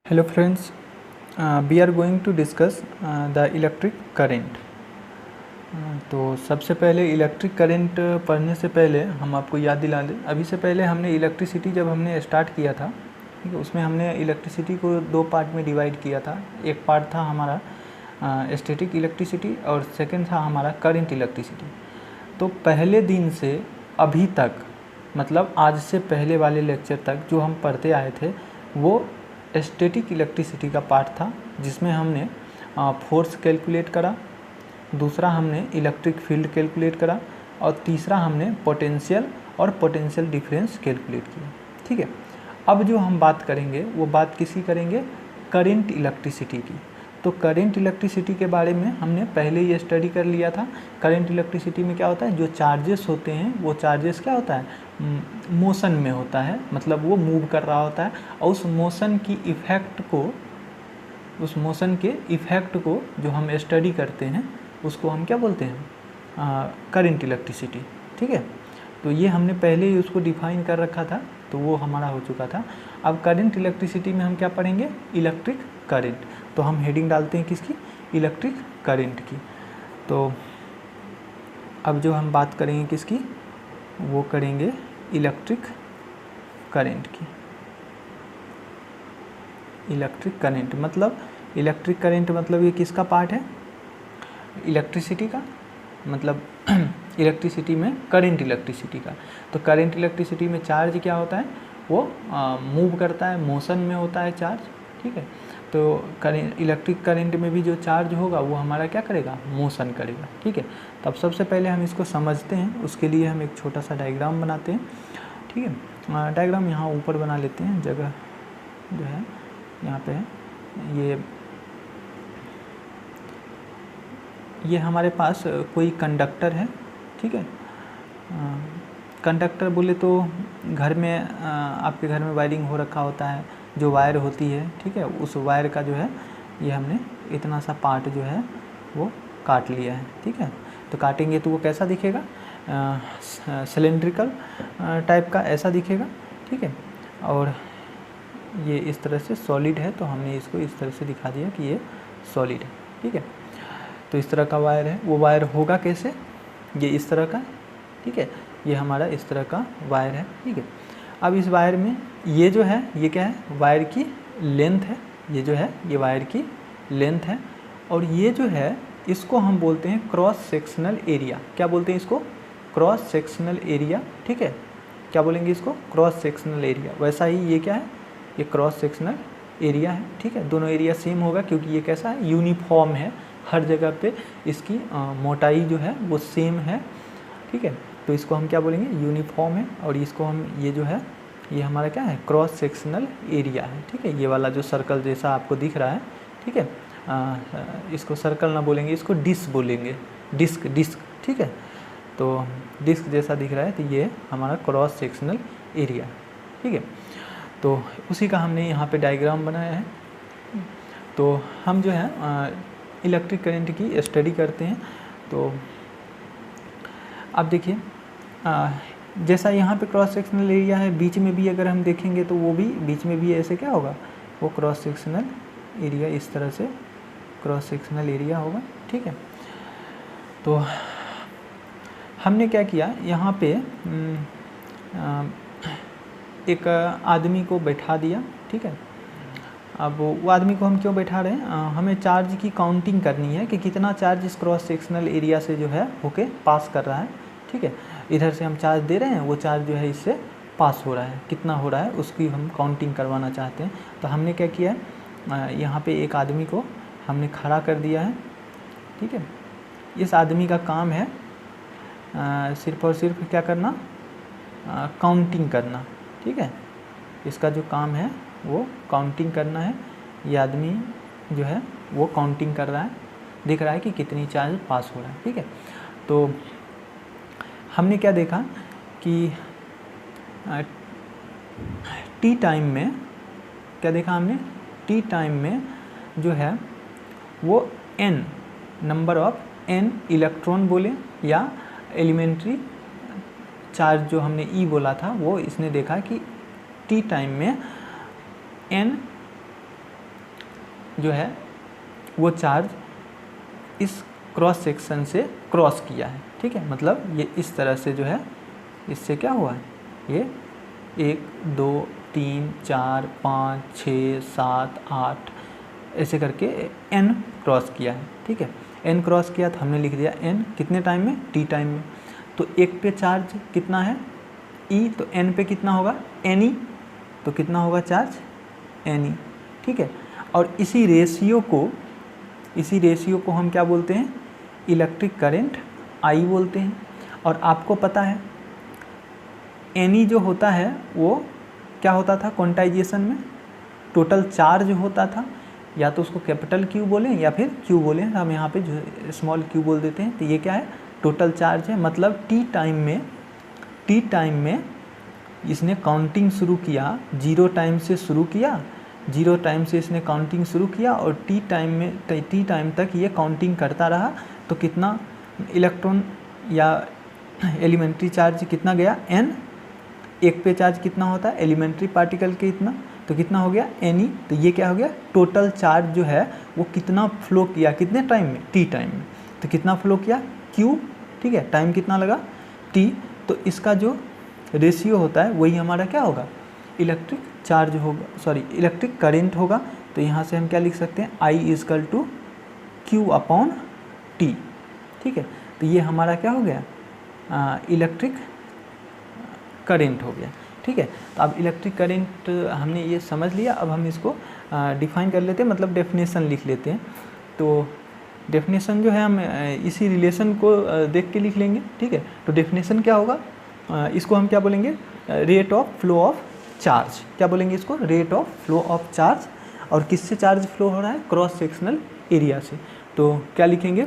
Hello friends, we are going to discuss the electric current। तो सबसे पहले electric current पढ़ने से पहले हम आपको याद दिला दें, अभी से पहले हमने इलेक्ट्रिसिटी जब हमने स्टार्ट किया था, ठीक है, उसमें हमने इलेक्ट्रिसिटी को दो पार्ट में डिवाइड किया था। एक पार्ट था हमारा स्टैटिक इलेक्ट्रिसिटी और सेकंड था हमारा करंट इलेक्ट्रिसिटी। तो पहले दिन से अभी तक, मतलब आज से पहले वाले लेक्चर तक जो हम पढ़ते आए थे वो स्टैटिक इलेक्ट्रिसिटी का पार्ट था, जिसमें हमने फोर्स कैलकुलेट करा, दूसरा हमने इलेक्ट्रिक फील्ड कैलकुलेट करा और तीसरा हमने पोटेंशियल और पोटेंशियल डिफरेंस कैलकुलेट किया। ठीक है, अब जो हम बात करेंगे वो बात किसकी करेंगे, करंट इलेक्ट्रिसिटी की। तो करंट इलेक्ट्रिसिटी के बारे में हमने पहले ही स्टडी कर लिया था। करंट इलेक्ट्रिसिटी में क्या होता है, जो चार्जेस होते हैं वो चार्जेस क्या होता है, मोशन में होता है, मतलब वो मूव कर रहा होता है और उस मोशन के इफ़ेक्ट को जो हम स्टडी करते हैं उसको हम क्या बोलते हैं, करंट इलेक्ट्रिसिटी। ठीक है, तो ये हमने पहले ही उसको डिफाइन कर रखा था, तो वो हमारा हो चुका था। अब करंट इलेक्ट्रिसिटी में हम क्या पढ़ेंगे, इलेक्ट्रिक करंट। तो हम हेडिंग डालते हैं किसकी, इलेक्ट्रिक करंट की। तो अब जो हम बात करेंगे किसकी, वो करेंगे इलेक्ट्रिक करंट की। इलेक्ट्रिक करंट मतलब ये किसका पार्ट है, इलेक्ट्रिसिटी का, मतलब इलेक्ट्रिसिटी में करंट इलेक्ट्रिसिटी का। तो करंट इलेक्ट्रिसिटी में चार्ज क्या होता है, वो मूव करता है, मोशन में होता है चार्ज। ठीक है, तो इलेक्ट्रिक करंट में भी जो चार्ज होगा वो हमारा क्या करेगा, मोशन करेगा। ठीक है, तो अब सबसे पहले हम इसको समझते हैं, उसके लिए हम एक छोटा सा डायग्राम बनाते हैं। ठीक है, डायग्राम यहाँ ऊपर बना लेते हैं, जगह जो है यहाँ पे है। ये हमारे पास कोई कंडक्टर है। ठीक है, कंडक्टर बोले तो घर में आपके घर में वायरिंग हो रखा होता है, जो वायर होती है। ठीक है, उस वायर का जो है ये हमने इतना सा पार्ट जो है वो काट लिया है। ठीक है, तो काटेंगे तो वो कैसा दिखेगा, सिलेंड्रिकल टाइप का ऐसा दिखेगा। ठीक है, और ये इस तरह से सॉलिड है, तो हमने इसको इस तरह से दिखा दिया कि ये सॉलिड है। ठीक है, तो इस तरह का वायर है। वो वायर होगा कैसे, ये इस तरह का। ठीक है, ये हमारा इस तरह का वायर है। ठीक है, अब इस वायर में ये जो है ये क्या है, वायर की लेंथ है। ये जो है ये वायर की लेंथ है, और ये जो है इसको हम बोलते हैं क्रॉस सेक्शनल एरिया। क्या बोलते हैं इसको, क्रॉस सेक्शनल एरिया। ठीक है, क्या बोलेंगे इसको, क्रॉस सेक्शनल एरिया। वैसा ही ये क्या है, ये क्रॉस सेक्शनल एरिया है। ठीक है, दोनों एरिया सेम होगा क्योंकि ये कैसा है, यूनिफॉर्म है, हर जगह पे इसकी मोटाई जो है वो सेम है। ठीक है, तो इसको हम क्या बोलेंगे, यूनिफॉर्म है। और इसको हम, ये जो है ये हमारा क्या है, क्रॉस सेक्शनल एरिया है। ठीक है, ये वाला जो सर्कल जैसा आपको दिख रहा है। ठीक है, इसको सर्कल ना बोलेंगे, इसको डिस्क बोलेंगे, डिस्क। ठीक है, तो डिस्क जैसा दिख रहा है, तो ये हमारा क्रॉस सेक्शनल एरिया। ठीक है, तो उसी का हमने यहाँ पे डायग्राम बनाया है। तो हम जो है इलेक्ट्रिक करंट की स्टडी करते हैं। तो अब देखिए, जैसा यहाँ पे क्रॉस सेक्शनल एरिया है, बीच में भी अगर हम देखेंगे तो वो भी बीच में भी ऐसे क्या होगा, वो क्रॉस सेक्शनल एरिया इस तरह से क्रॉस सेक्शनल एरिया होगा। ठीक है, तो हमने क्या किया, यहाँ पे एक आदमी को बैठा दिया। ठीक है, अब वो आदमी को हम क्यों बैठा रहे हैं, हमें चार्ज की काउंटिंग करनी है कि कितना चार्ज इस क्रॉस सेक्शनल एरिया से जो है होके पास कर रहा है। ठीक है, इधर से हम चार्ज दे रहे हैं, वो चार्ज जो है इससे पास हो रहा है, कितना हो रहा है उसकी हम काउंटिंग करवाना चाहते हैं। तो हमने क्या किया है, यहाँ पे एक आदमी को हमने खड़ा कर दिया है। ठीक है, इस आदमी का काम है सिर्फ और सिर्फ क्या करना, काउंटिंग करना। ठीक है, इसका जो काम है वो काउंटिंग करना है। ये आदमी जो है वो काउंटिंग कर रहा है, दिख रहा है कि कितनी चार्ज पास हो रहा है। ठीक है, तो हमने क्या देखा कि टी टाइम में क्या देखा हमने, टी टाइम में जो है वो N number of N electron बोले या एलिमेंट्री चार्ज जो हमने ई बोला था, वो इसने देखा कि टी टाइम में एन जो है वो चार्ज इस क्रॉस सेक्शन से क्रॉस किया है, ठीक है। मतलब ये इस तरह से जो है इससे क्या हुआ है, ये 1 2 3 4 5 6 7 8 ऐसे करके n क्रॉस किया है, ठीक है। n क्रॉस किया तो हमने लिख दिया n कितने टाइम में, t टाइम में। तो एक पे चार्ज कितना है e, तो n पे कितना होगा ne, तो कितना होगा चार्ज ne, ठीक है। और इसी रेशियो को हम क्या बोलते हैं, इलेक्ट्रिक करंट I बोलते हैं। और आपको पता है ne जो होता है वो क्या होता था क्वांटाइजेशन में, टोटल चार्ज होता था, या तो उसको कैपिटल Q बोलें या फिर Q बोलें, हम यहाँ पे जो स्मॉल q बोल देते हैं। तो ये क्या है, टोटल चार्ज है। मतलब t टाइम में इसने काउंटिंग शुरू किया, 0 टाइम से शुरू किया, 0 टाइम से इसने काउंटिंग शुरू किया और t टाइम तक ये काउंटिंग करता रहा। तो कितना इलेक्ट्रॉन या एलिमेंट्री चार्ज कितना गया n, एक पे चार्ज कितना होता है एलिमेंट्री पार्टिकल के इतना, तो कितना हो गया ne। तो ये क्या हो गया, टोटल चार्ज जो है वो कितना फ्लो किया, कितने टाइम में, t टाइम में। तो कितना फ्लो किया q, ठीक है, टाइम कितना लगा t। तो इसका जो रेशियो होता है वही हमारा क्या होगा, इलेक्ट्रिक चार्ज होगा, सॉरी इलेक्ट्रिक करंट होगा। तो यहाँ से हम क्या लिख सकते हैं, I = Q/T, ठीक है। तो ये हमारा क्या हो गया, इलेक्ट्रिक करंट हो गया, ठीक है। तो अब इलेक्ट्रिक करंट हमने ये समझ लिया। अब हम इसको डिफाइन कर लेते हैं, मतलब डेफिनेशन लिख लेते हैं। तो डेफिनेशन जो है हम इसी रिलेशन को देख के लिख लेंगे, ठीक है। तो डेफिनेशन क्या होगा, इसको हम क्या बोलेंगे, rate of flow of charge, क्या बोलेंगे इसको, rate of flow of charge. और किससे चार्ज फ्लो हो रहा है, क्रॉस सेक्शनल एरिया से। तो क्या लिखेंगे,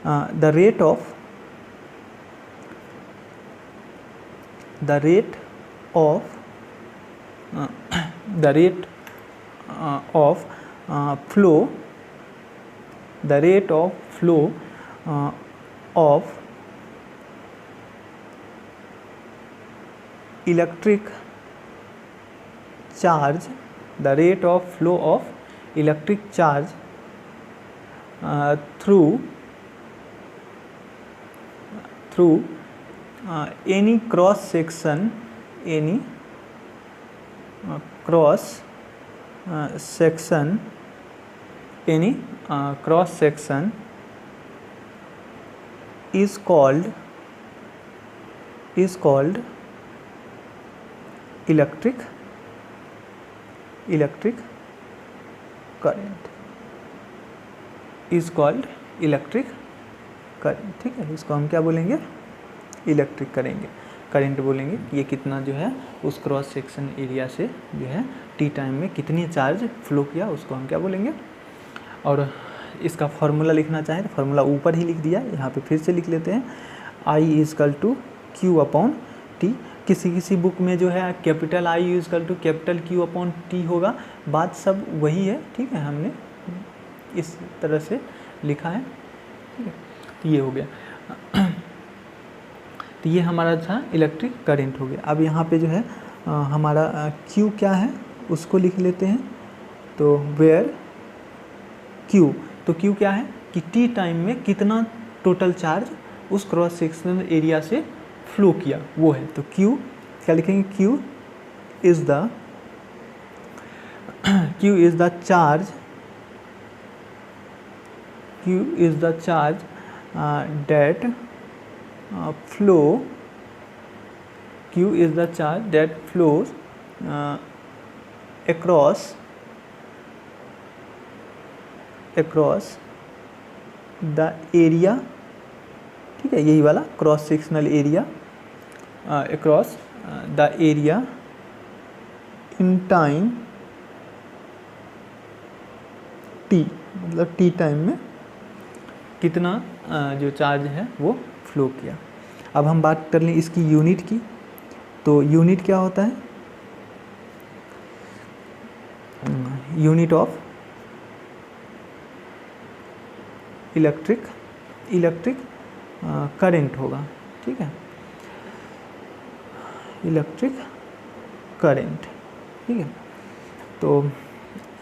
the rate of flow of electric charge, the rate of flow of electric charge through any cross section, is called electric current, is called electric current, ठीक है। इसको हम क्या बोलेंगे, इलेक्ट्रिक करंट बोलेंगे। ये कितना जो है उस क्रॉस सेक्शन एरिया से जो है टी टाइम में कितनी चार्ज फ्लो किया, उसको हम क्या बोलेंगे। और इसका फार्मूला लिखना चाहें तो फार्मूला ऊपर ही लिख दिया, यहाँ पे फिर से लिख लेते हैं, I = Q/T। किसी बुक में जो है कैपिटल I = कैपिटल Q/T होगा, बात सब वही है, ठीक है। हमने इस तरह से लिखा है, ठीक है। तो ये हो गया, तो ये हमारा था इलेक्ट्रिक करंट हो गया। अब यहाँ पे जो है हमारा Q क्या है उसको लिख लेते हैं। तो वेयर Q, तो Q क्या है कि T टाइम में कितना टोटल चार्ज उस क्रॉस सेक्शनल एरिया से फ्लो किया वो है। तो Q क्या लिखेंगे, Q is the charge that flows across the area, ठीक है, यही वाला cross sectional area, across the area in time t, मतलब t टाइम में कितना जो चार्ज है वो फ्लो किया। अब हम बात कर लें इसकी यूनिट की। तो यूनिट क्या होता है, यूनिट ऑफ इलेक्ट्रिक करंट होगा, ठीक है, इलेक्ट्रिक करंट, ठीक है। तो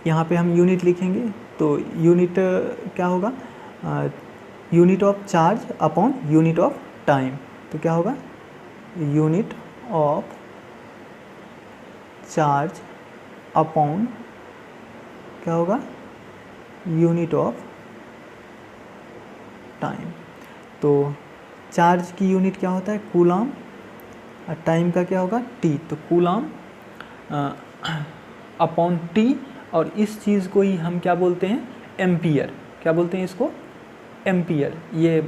यहाँ पे हम यूनिट लिखेंगे, तो यूनिट क्या होगा, unit of charge upon unit of time. तो क्या होगा, यूनिट ऑफ चार्ज अपॉन क्या होगा, यूनिट ऑफ टाइम। तो चार्ज की यूनिट क्या होता है, कूलाम, और टाइम का क्या होगा, टी। तो कूलाम अपॉन टी, और इस चीज़ को ही हम क्या बोलते हैं, एम्पियर। क्या बोलते हैं इसको, एम्पियर। ये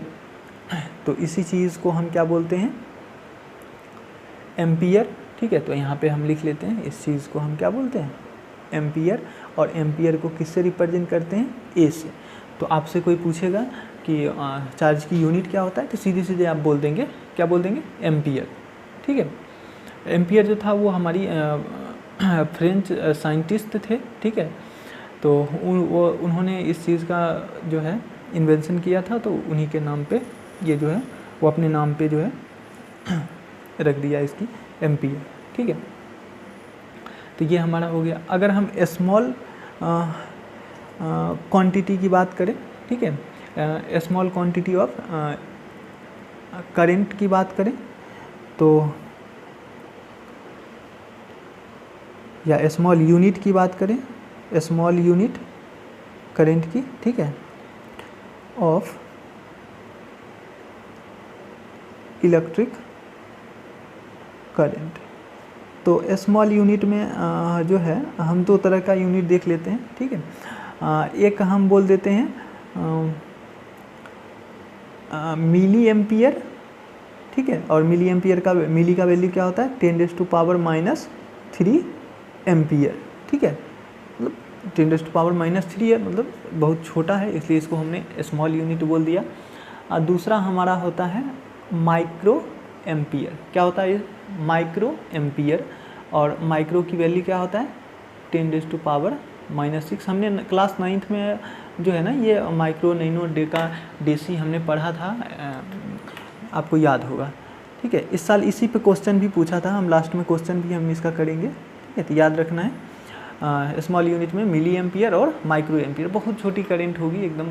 तो इसी चीज़ को हम क्या बोलते हैं, एम्पियर। ठीक है, तो यहाँ पे हम लिख लेते हैं, इस चीज़ को हम क्या बोलते हैं, एम्पियर। और एम्पियर को किससे रिप्रेजेंट करते हैं, ए से। तो आपसे कोई पूछेगा कि चार्ज की यूनिट क्या होता है, तो सीधे सीधे आप बोल देंगे, क्या बोल देंगे, एम्पियर। ठीक है, एम्पियर जो था वो हमारी फ्रेंच साइंटिस्ट थे। ठीक है, तो उन्होंने इस चीज़ का जो है इन्वेंशन किया था, तो उन्हीं के नाम पे ये जो है वो अपने नाम पे जो है रख दिया इसकी, एम्पियर। ठीक है, तो ये हमारा हो गया। अगर हम स्मॉल क्वांटिटी की बात करें, ठीक है, स्मॉल क्वांटिटी ऑफ करंट की बात करें, तो या स्मॉल यूनिट की बात करें, स्मॉल यूनिट करंट की, ठीक है, ऑफ इलेक्ट्रिक करंट। तो स्मॉल यूनिट में जो है हम दो तरह का यूनिट देख लेते हैं। ठीक है, एक हम बोल देते हैं मिली एम्पियर। ठीक है, और मिली एम्पियर का, मिली का वैल्यू क्या होता है, 10⁻³ एम्पियर। ठीक है, मतलब 10⁻³ है, मतलब बहुत छोटा है, इसलिए इसको हमने स्मॉल यूनिट बोल दिया। और दूसरा हमारा होता है माइक्रो एम्पियर। क्या होता है ये, माइक्रो एम्पियर। और माइक्रो की वैल्यू क्या होता है, 10⁻⁻⁶। हमने क्लास 9th में जो है ना ये माइक्रो, नैनो, डेका, डेसी हमने पढ़ा था, आपको याद होगा। ठीक है, इस साल इसी पे क्वेश्चन भी पूछा था, हम लास्ट में क्वेश्चन भी हम इसका करेंगे। ठीक है, तो याद रखना है, स्मॉल यूनिट में मिली एम्पियर और माइक्रो एम्पियर। बहुत छोटी करंट होगी एकदम,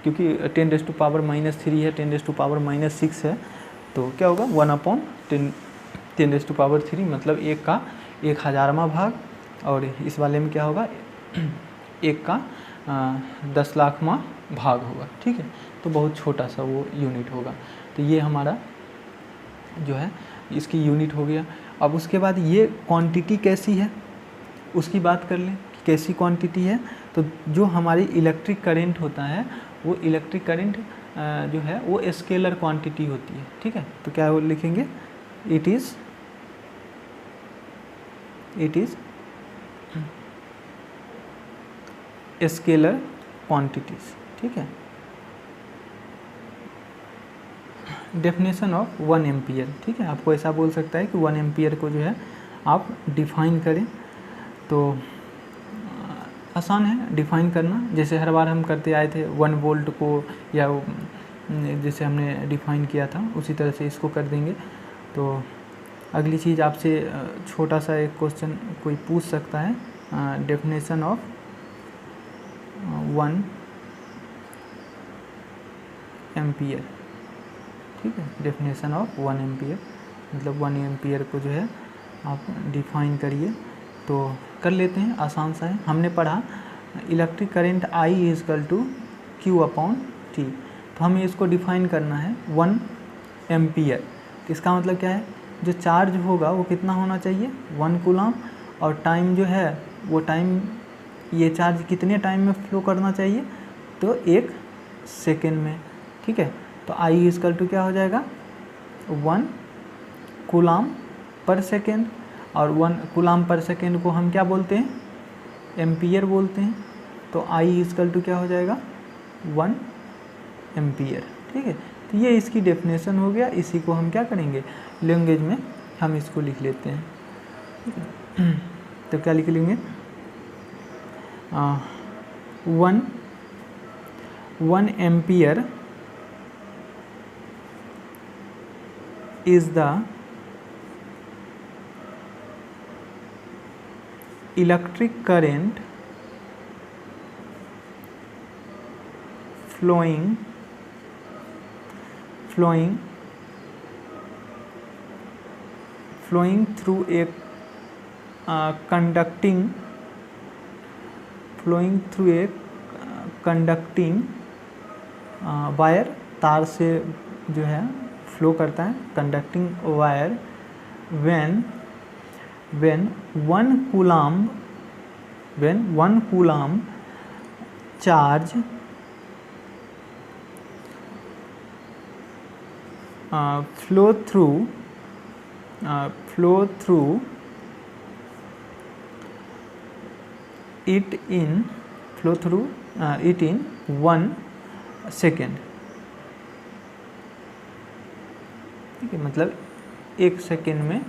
क्योंकि 10⁻³ है, 10⁻⁻6 है, तो क्या होगा 1/10⁻³ मतलब 1 का 1000वां भाग, और इस वाले में क्या होगा 1 का 10 लाखवां भाग होगा। ठीक है, तो बहुत छोटा सा वो यूनिट होगा। तो ये हमारा जो है इसकी यूनिट हो गया। अब उसके बाद ये क्वांटिटी कैसी है उसकी बात कर लें कि कैसी क्वांटिटी है। तो जो हमारी इलेक्ट्रिक करंट होता है, वो इलेक्ट्रिक करंट जो है वो स्केलर क्वांटिटी होती है। ठीक है, तो क्या वो लिखेंगे, इट इज़ स्केलर क्वांटिटीज। ठीक है, डेफिनेशन ऑफ 1 एम्पियर। ठीक है, आपको ऐसा बोल सकता है कि 1 एम्पियर को जो है आप डिफाइन करें, तो आसान है डिफाइन करना। जैसे हर बार हम करते आए थे 1 वोल्ट को, या जैसे हमने डिफाइन किया था उसी तरह से इसको कर देंगे। तो अगली चीज़ आपसे छोटा सा एक क्वेश्चन कोई पूछ सकता है, डेफिनेशन ऑफ 1 एम्पियर। ठीक है, डेफिनेशन ऑफ 1 एम्पियर मतलब 1 एम्पियर को जो है आप डिफाइन करिए। तो कर लेते हैं, आसान सा है। हमने पढ़ा इलेक्ट्रिक करंट I = Q/T। तो हमें इसको डिफाइन करना है 1 एम्पियर। इसका मतलब क्या है, जो चार्ज होगा वो कितना होना चाहिए, 1 कूलम, और टाइम जो है वो टाइम, ये चार्ज कितने टाइम में फ्लो करना चाहिए, तो 1 सेकेंड में। ठीक है, तो I = क्या हो जाएगा, 1 कूलम पर सेकेंड, और 1 कूलम पर सेकेंड को हम क्या बोलते हैं, एम्पियर बोलते हैं। तो I = क्या हो जाएगा, 1 एम्पियर। ठीक है, तो ये इसकी डेफिनेशन हो गया। इसी को हम क्या करेंगे, लैंग्वेज में हम इसको लिख लेते हैं। तो क्या लिख लेंगे, 1 ampere is the electric current flowing through a conducting wire, तार से जो है फ्लो करता है, conducting wire, when 1 coulomb charge flow through it in 1 second. ठीक है, मतलब 1 सेकेंड में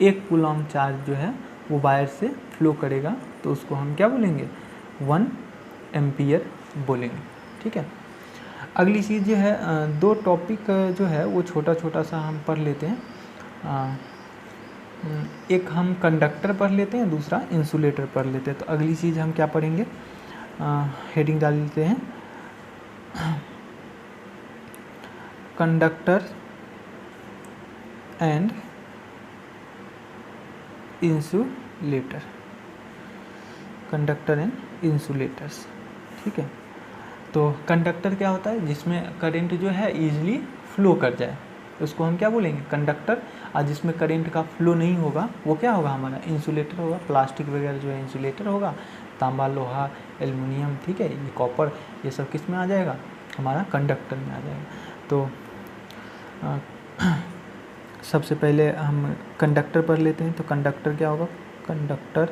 1 कूलम चार्ज जो है वो वायर से फ्लो करेगा, तो उसको हम क्या बोलेंगे, 1 एम्पियर बोलेंगे। ठीक है, अगली चीज़ जो है, 2 टॉपिक जो है वो छोटा छोटा सा हम पढ़ लेते हैं। एक हम कंडक्टर पढ़ लेते हैं, दूसरा इंसुलेटर पढ़ लेते हैं। तो अगली चीज़ हम क्या पढ़ेंगे, हेडिंग डाल लेते हैं, conductor and insulator, conductor and insulators. ठीक है, तो कंडक्टर क्या होता है, जिसमें करंट जो है ईजिली फ्लो कर जाए, उसको हम क्या बोलेंगे, कंडक्टर। और जिसमें करंट का फ्लो नहीं होगा वो क्या होगा, हमारा इंसुलेटर होगा। प्लास्टिक वगैरह जो है इंसुलेटर होगा, तांबा, लोहा, एल्युमिनियम, ठीक है, ये कॉपर, ये सब किस में आ जाएगा, हमारा कंडक्टर में आ जाएगा। तो सबसे पहले हम कंडक्टर पढ़ लेते हैं। तो कंडक्टर क्या होगा, कंडक्टर,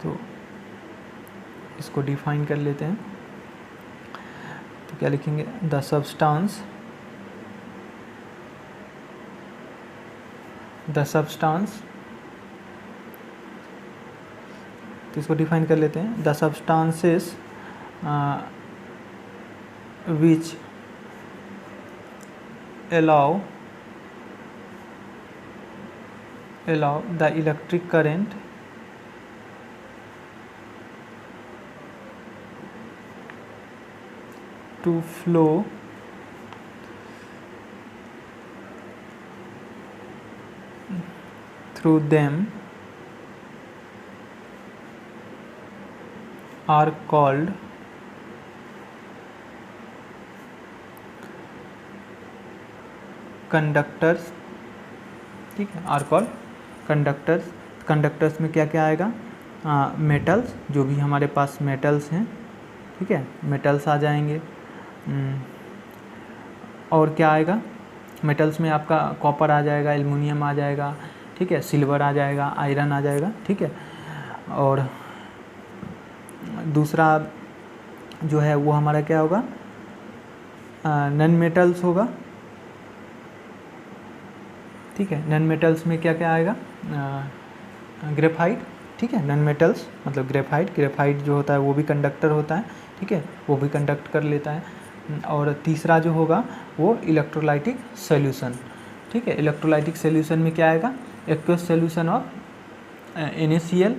तो इसको डिफाइन कर लेते हैं। तो क्या लिखेंगे, द सब्सटेंस तो इसको डिफाइन कर लेते हैं, the substances which allow the electric current to flow through them are called conductors. ठीक है, आर कॉल्ड कंडक्टर्स। कंडक्टर्स में क्या क्या आएगा, मेटल्स, जो भी हमारे पास मेटल्स हैं, ठीक है, मेटल्स आ जाएंगे। और क्या आएगा, मेटल्स में आपका कॉपर आ जाएगा, एल्युमिनियम आ जाएगा, ठीक है, सिल्वर आ जाएगा, आयरन आ जाएगा। ठीक है, और दूसरा जो है वो हमारा क्या होगा, नॉन मेटल्स होगा। ठीक है, नॉन मेटल्स में क्या क्या आएगा, ग्रेफाइट। ठीक है, नॉन मेटल्स मतलब ग्रेफाइट जो होता है वो भी कंडक्टर होता है। ठीक है, वो भी कंडक्ट कर लेता है। और तीसरा जो होगा वो इलेक्ट्रोलाइटिक सॉल्यूशन। ठीक है, इलेक्ट्रोलाइटिक सॉल्यूशन में क्या आएगा, aqueous solution of NaCl,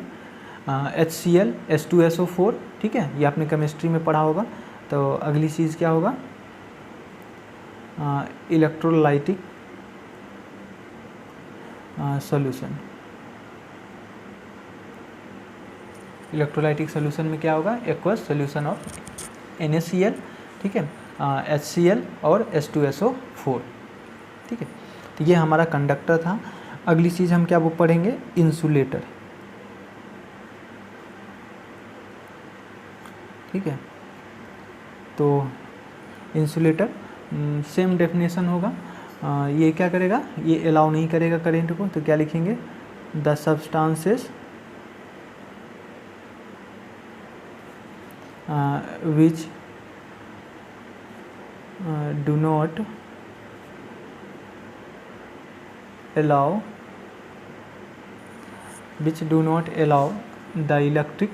HCl, H2SO4। ठीक है, ये आपने केमिस्ट्री में पढ़ा होगा। तो अगली चीज़ क्या होगा, इलेक्ट्रोलाइटिक सॉल्यूशन। इलेक्ट्रोलाइटिक सॉल्यूशन में क्या होगा, एक्वस सॉल्यूशन ऑफ NaCl, ठीक है, HCl और H2SO4। ठीक है, तो ये हमारा कंडक्टर था। अगली चीज़ हम क्या वो पढ़ेंगे, इंसुलेटर। ठीक है, तो इंसुलेटर सेम डेफिनेशन होगा। ये क्या करेगा, ये अलाउ नहीं करेगा करंट को। तो क्या लिखेंगे, the substances which do not allow the electric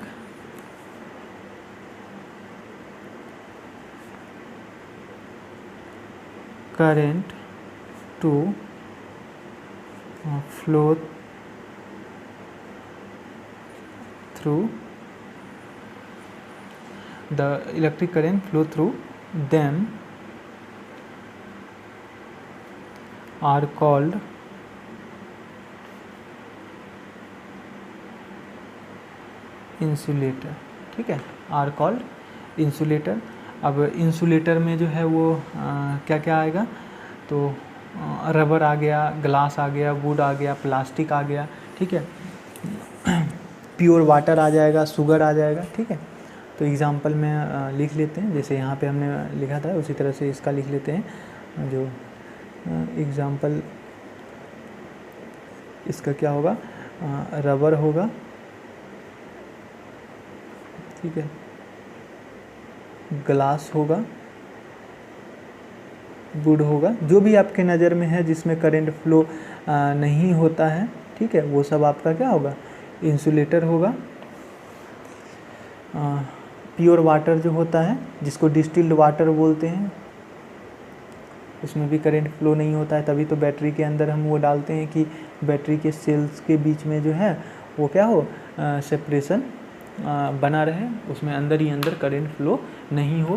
current to flow through the electric current flow through them are called insulator. ठीक है, आर कॉल्ड इंसुलेटर। अब इंसुलेटर में जो है वो क्या क्या आएगा, तो रबर आ गया, ग्लास आ गया, वुड आ गया, प्लास्टिक आ गया। ठीक है, प्योर वाटर आ जाएगा, शुगर आ जाएगा। ठीक है, तो एग्ज़ाम्पल में लिख लेते हैं, जैसे यहाँ पे हमने लिखा था उसी तरह से इसका लिख लेते हैं। जो एग्ज़ाम्पल इसका क्या होगा, रबर होगा। ठीक है, ग्लास होगा, वुड होगा, जो भी आपके नज़र में है जिसमें करंट फ्लो नहीं होता है। ठीक है, वो सब आपका क्या होगा, इंसुलेटर होगा। प्योर वाटर जो होता है, जिसको डिस्टिल्ड वाटर बोलते हैं, उसमें भी करंट फ्लो नहीं होता है, तभी तो बैटरी के अंदर हम वो डालते हैं कि बैटरी के सेल्स के बीच में जो है वो क्या हो, सेपरेशन बना रहे, उसमें अंदर ही अंदर करंट फ्लो नहीं हो।